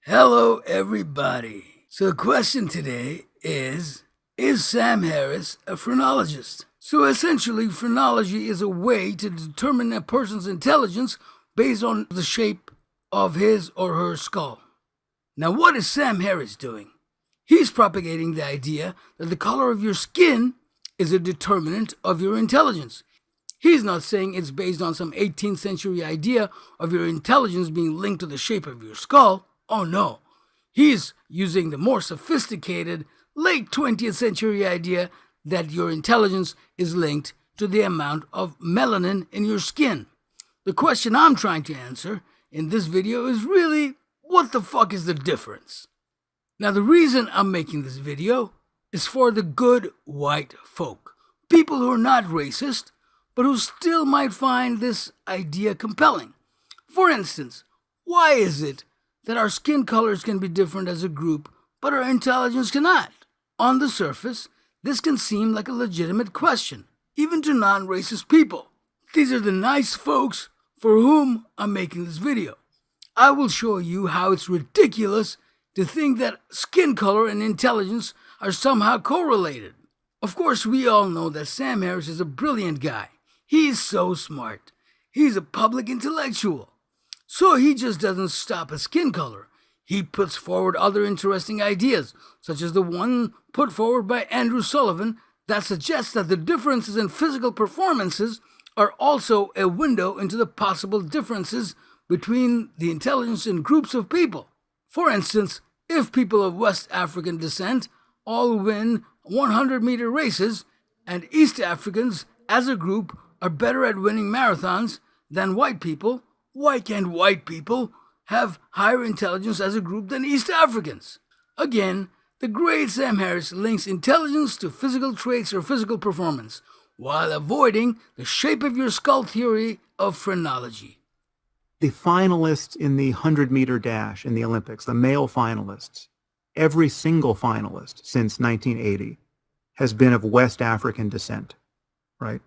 Hello, everybody. So the question today is Sam Harris a phrenologist? So essentially, phrenology is a way to determine a person's intelligence based on the shape of his or her skull. Now, what is Sam Harris doing? He's propagating the idea that the color of your skin is a determinant of your intelligence. He's not saying it's based on some 18th century idea of your intelligence being linked to the shape of your skull. Oh no, he's using the more sophisticated late 20th century idea that your intelligence is linked to the amount of melanin in your skin. The question I'm trying to answer in this video is really, what the fuck is the difference? Now, the reason I'm making this video is for the good white folk, people who are not racist, but who still might find this idea compelling. For instance, why is it that our skin colors can be different as a group, but our intelligence cannot? On the surface, this can seem like a legitimate question, even to non-racist people. These are the nice folks for whom I'm making this video. I will show you how it's ridiculous to think that skin color and intelligence are somehow correlated. Of course, we all know that Sam Harris is a brilliant guy. He's so smart. He's a public intellectual. So he just doesn't stop at skin color. He puts forward other interesting ideas, such as the one put forward by Andrew Sullivan that suggests that the differences in physical performances are also a window into the possible differences between the intelligence in groups of people. For instance, if people of West African descent all win 100-meter races, and East Africans as a group are better at winning marathons than white people, why can't white people have higher intelligence as a group than East Africans? Again, the great Sam Harris links intelligence to physical traits or physical performance, while avoiding the shape of your skull theory of phrenology. The finalists in the 100-meter dash in the Olympics, the male finalists, every single finalist since 1980 has been of West African descent, right?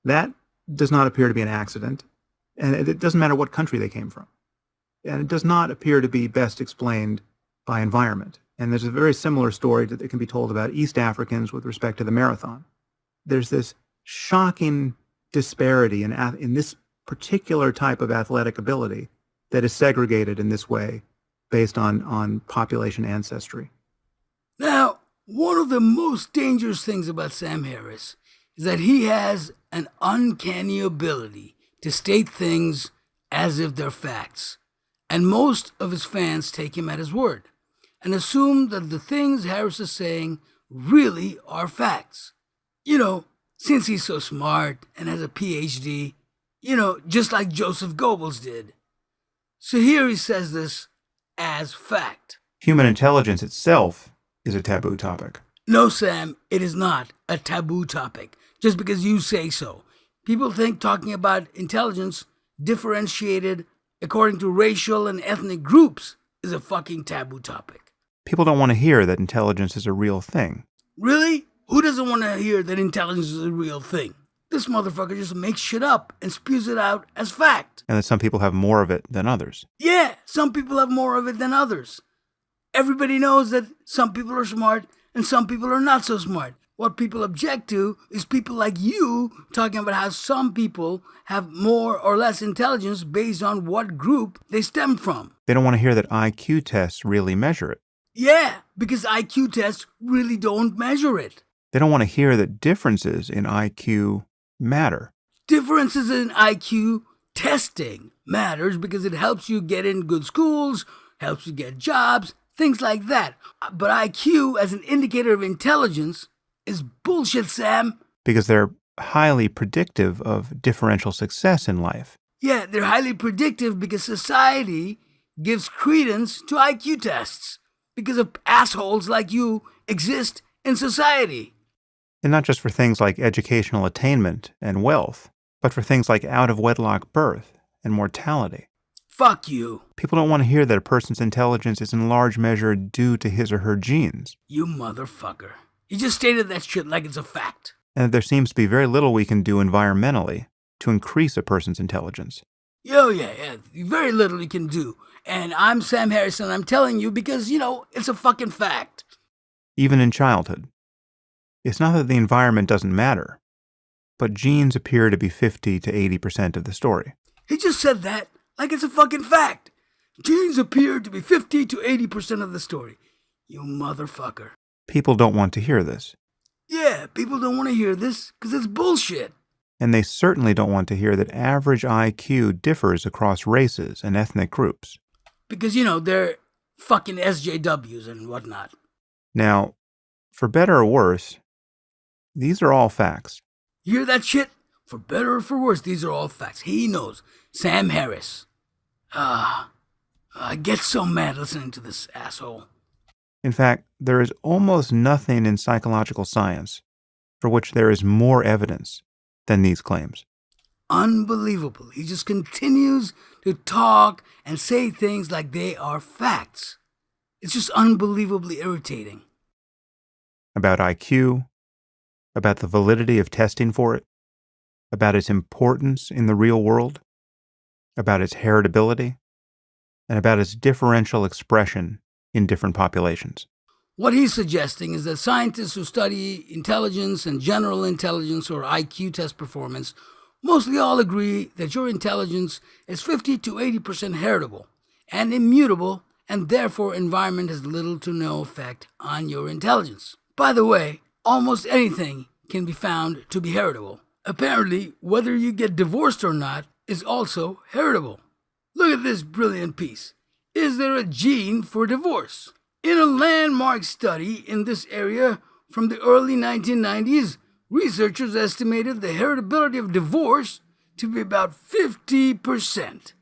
That does not appear to be an accident. And it doesn't matter what country they came from. And it does not appear to be best explained by environment. And there's a very similar story that can be told about East Africans with respect to the marathon. There's this shocking disparity in this particular type of athletic ability that is segregated in this way based on population ancestry. Now, one of the most dangerous things about Sam Harris is that he has an uncanny ability to state things as if they're facts. And most of his fans take him at his word and assume that the things Harris is saying really are facts. Since he's so smart and has a PhD, just like Joseph Goebbels did. So here he says this as fact. Human intelligence itself is a taboo topic. No, Sam, it is not a taboo topic, just because you say so. People think talking about intelligence differentiated according to racial and ethnic groups is a fucking taboo topic. People don't want to hear that intelligence is a real thing. Really? Who doesn't want to hear that intelligence is a real thing? This motherfucker just makes shit up and spews it out as fact. And that some people have more of it than others. Yeah, some people have more of it than others. Everybody knows that some people are smart and some people are not so smart. What people object to is people like you talking about how some people have more or less intelligence based on what group they stem from. They don't want to hear that IQ tests really measure it. Yeah, because IQ tests really don't measure it. They don't want to hear that differences in IQ matter. Differences in IQ testing matters because it helps you get in good schools, helps you get jobs, things like that. But IQ as an indicator of intelligence is bullshit, Sam. Because they're highly predictive of differential success in life. Yeah, they're highly predictive because society gives credence to IQ tests because of assholes like you exist in society. And not just for things like educational attainment and wealth, but for things like out-of-wedlock birth and mortality. Fuck you. People don't want to hear that a person's intelligence is in large measure due to his or her genes. You motherfucker. You just stated that shit like it's a fact. And that there seems to be very little we can do environmentally to increase a person's intelligence. Yeah, very little you can do. And I'm Sam Harris, and I'm telling you because, it's a fucking fact. Even in childhood. It's not that the environment doesn't matter, but genes appear to be 50 to 80% of the story. He just said that like it's a fucking fact. Genes appear to be 50 to 80% of the story. You motherfucker. People don't want to hear this. Yeah, people don't want to hear this because it's bullshit. And they certainly don't want to hear that average IQ differs across races and ethnic groups. Because, they're fucking SJWs and whatnot. Now, for better or worse, these are all facts. You hear that shit? For better or for worse, these are all facts. He knows. Sam Harris. I get so mad listening to this asshole. In fact, there is almost nothing in psychological science for which there is more evidence than these claims. Unbelievable. He just continues to talk and say things like they are facts. It's just unbelievably irritating. About IQ, about the validity of testing for it, about its importance in the real world, about its heritability, and about its differential expression in different populations. What he's suggesting is that scientists who study intelligence and general intelligence or IQ test performance mostly all agree that your intelligence is 50 to 80% heritable and immutable, and therefore environment has little to no effect on your intelligence. By the way, almost anything can be found to be heritable. Apparently, whether you get divorced or not is also heritable. Look at this brilliant piece. Is there a gene for divorce? In a landmark study in this area from the early 1990s, researchers estimated the heritability of divorce to be about 50%.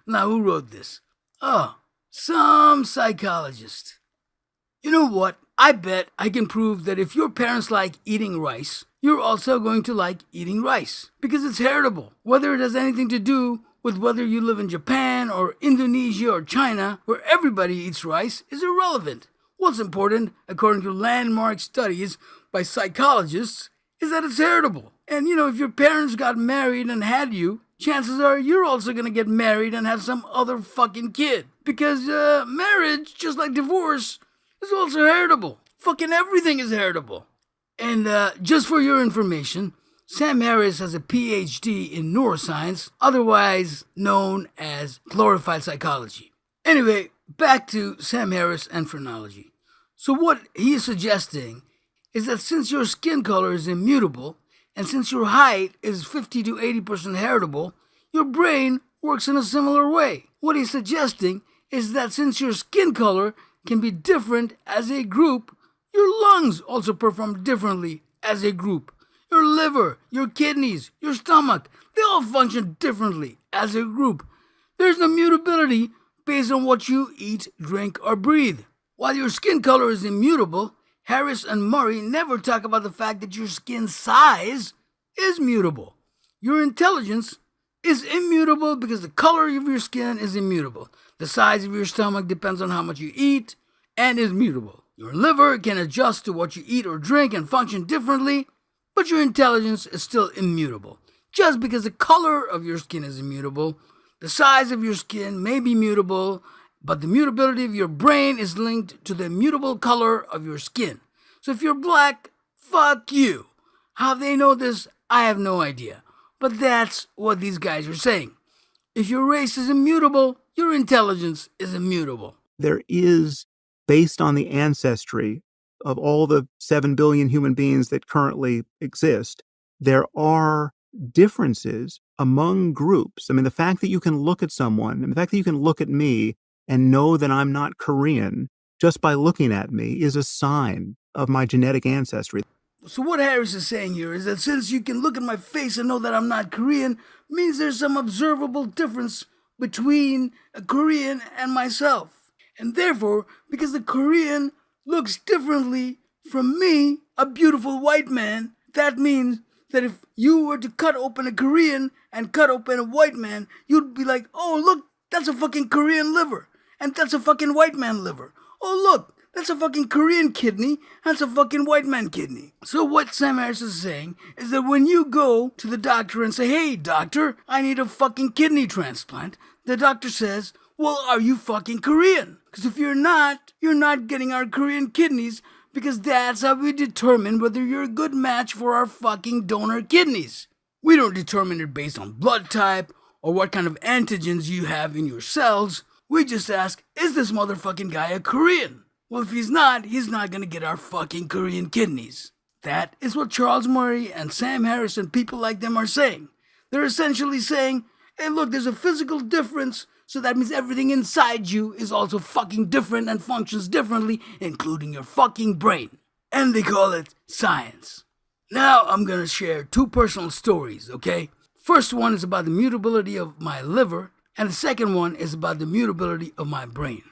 Now, who wrote this? Oh, some psychologist. You know what? I bet I can prove that if your parents like eating rice, you're also going to like eating rice because it's heritable. Whether it has anything to do with whether you live in Japan or Indonesia or China, where everybody eats rice, is irrelevant. What's important, according to landmark studies by psychologists, is that it's heritable. And if your parents got married and had you, chances are you're also going to get married and have some other fucking kid. Because marriage, just like divorce, is also heritable. Fucking everything is heritable. And just for your information, Sam Harris has a PhD in neuroscience, otherwise known as glorified psychology. Anyway, back to Sam Harris and phrenology. So what he is suggesting is that since your skin color is immutable, and since your height is 50 to 80% heritable, your brain works in a similar way. What he's suggesting is that since your skin color can be different as a group, your lungs also perform differently as a group. Your liver, your kidneys, your stomach, they all function differently as a group. There's no mutability based on what you eat, drink, or breathe. While your skin color is immutable, Harris and Murray never talk about the fact that your skin size is mutable. Your intelligence is immutable because the color of your skin is immutable. The size of your stomach depends on how much you eat and is mutable. Your liver can adjust to what you eat or drink and function differently, but your intelligence is still immutable. Just because the color of your skin is immutable, the size of your skin may be mutable, but the mutability of your brain is linked to the immutable color of your skin. So if you're black, fuck you. How they know this, I have no idea. But that's what these guys are saying. If your race is immutable, your intelligence is immutable. There is, based on the ancestry of all the 7 billion human beings that currently exist, there are differences among groups. I mean, the fact that you can look at someone, and the fact that you can look at me and know that I'm not Korean just by looking at me is a sign of my genetic ancestry. So what Harris is saying here is that since you can look at my face and know that I'm not Korean, means there's some observable difference between a Korean and myself. And therefore, because the Korean looks differently from me, a beautiful white man, that means that if you were to cut open a Korean and cut open a white man, you'd be like, oh, look, that's a fucking Korean liver. And that's a fucking white man liver. Oh, look, That's a fucking Korean kidney. That's a fucking white man kidney. So what Sam Harris is saying is that when you go to the doctor and say, hey, doctor, I need a fucking kidney transplant, the doctor says, well, are you fucking Korean? Because if you're not getting our Korean kidneys, because that's how we determine whether you're a good match for our fucking donor kidneys. We don't determine it based on blood type or what kind of antigens you have in your cells. We just ask, is this motherfucking guy a Korean? Well, if he's not gonna get our fucking Korean kidneys. That is what Charles Murray and Sam Harris and people like them are saying. They're essentially saying, hey, look, there's a physical difference, so that means everything inside you is also fucking different and functions differently, including your fucking brain. And they call it science. Now I'm gonna share two personal stories, okay? First one is about the mutability of my liver, and the second one is about the mutability of my brain.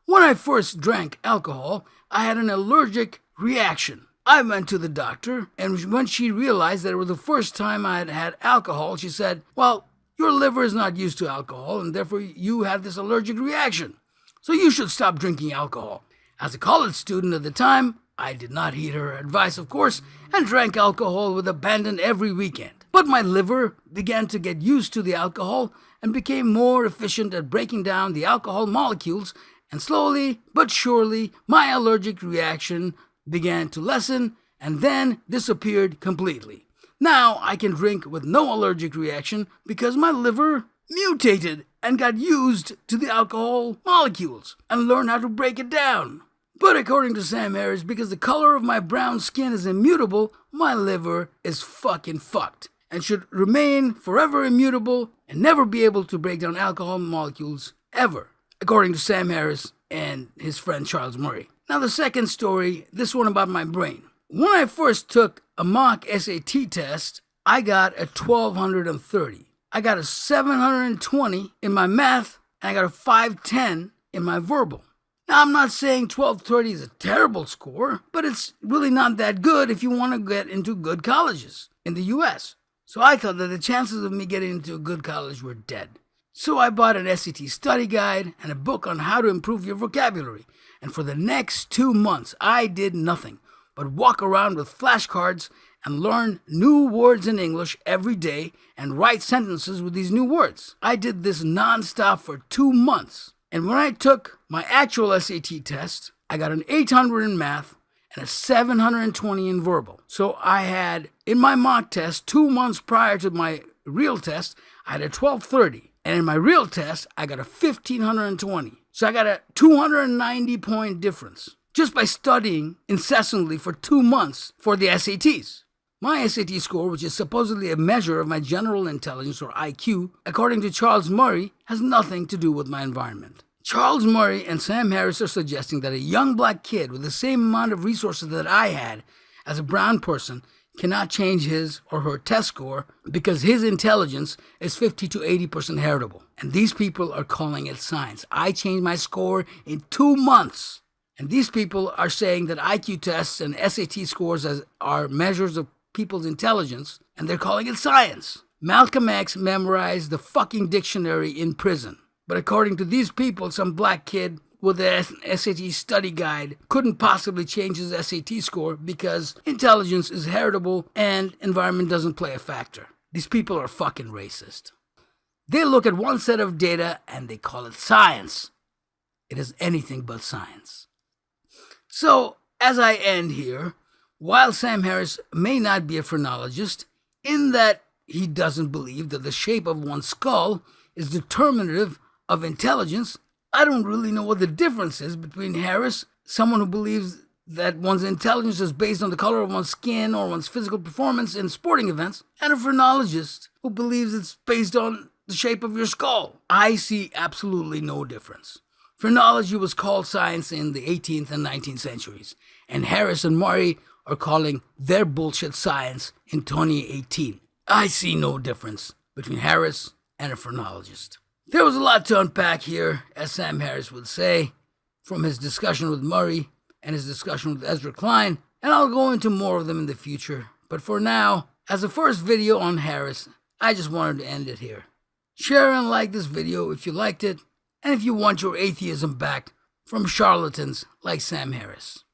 When I first drank alcohol, I had an allergic reaction. I went to the doctor, and when she realized that it was the first time I had had alcohol, she said, well, your liver is not used to alcohol, and therefore you had this allergic reaction. So you should stop drinking alcohol. As a college student at the time, I did not heed her advice, of course, and drank alcohol with abandon every weekend. But my liver began to get used to the alcohol and became more efficient at breaking down the alcohol molecules, and slowly but surely my allergic reaction began to lessen and then disappeared completely. Now I can drink with no allergic reaction because my liver mutated and got used to the alcohol molecules and learned how to break it down. But according to Sam Harris, because the color of my brown skin is immutable, my liver is fucking fucked and should remain forever immutable and never be able to break down alcohol molecules ever, according to Sam Harris and his friend Charles Murray. Now the second story, this one about my brain. When I first took a mock SAT test, I got a 1230. I got a 720 in my math, and I got a 510 in my verbal. Now, I'm not saying 1230 is a terrible score, but it's really not that good if you want to get into good colleges in the US. So I thought that the chances of me getting into a good college were dead. So I bought an SAT study guide and a book on how to improve your vocabulary. And for the next 2 months, I did nothing but walk around with flashcards and learn new words in English every day and write sentences with these new words. I did this nonstop for 2 months. And when I took my actual SAT test, I got an 800 in math and a 720 in verbal. So I had, in my mock test, 2 months prior to my real test, I had a 1230. And in my real test, I got a 1520. So I got a 290-point difference just by studying incessantly for 2 months for the SATs. My SAT score, which is supposedly a measure of my general intelligence or IQ, according to Charles Murray, has nothing to do with my environment. Charles Murray and Sam Harris are suggesting that a young black kid with the same amount of resources that I had as a brown person cannot change his or her test score because his intelligence is 50 to 80% heritable. And these people are calling it science. I changed my score in 2 months. And these people are saying that IQ tests and SAT scores are measures of people's intelligence, and they're calling it science. Malcolm X memorized the fucking dictionary in prison. But according to these people, some black kid with an SAT study guide couldn't possibly change his SAT score because intelligence is heritable and environment doesn't play a factor. These people are fucking racist. They look at one set of data and they call it science. It is anything but science. So, as I end here, while Sam Harris may not be a phrenologist, in that he doesn't believe that the shape of one's skull is determinative of intelligence, I don't really know what the difference is between Harris, someone who believes that one's intelligence is based on the color of one's skin or one's physical performance in sporting events, and a phrenologist who believes it's based on the shape of your skull. I see absolutely no difference. Phrenology was called science in the 18th and 19th centuries, and Harris and Murray are calling their bullshit science in 2018. I see no difference between Harris and a phrenologist. There was a lot to unpack here, as Sam Harris would say, from his discussion with Murray and his discussion with Ezra Klein, and I'll go into more of them in the future. But for now, as the first video on Harris, I just wanted to end it here. Share and like this video if you liked it, and if you want your atheism back, from charlatans like Sam Harris.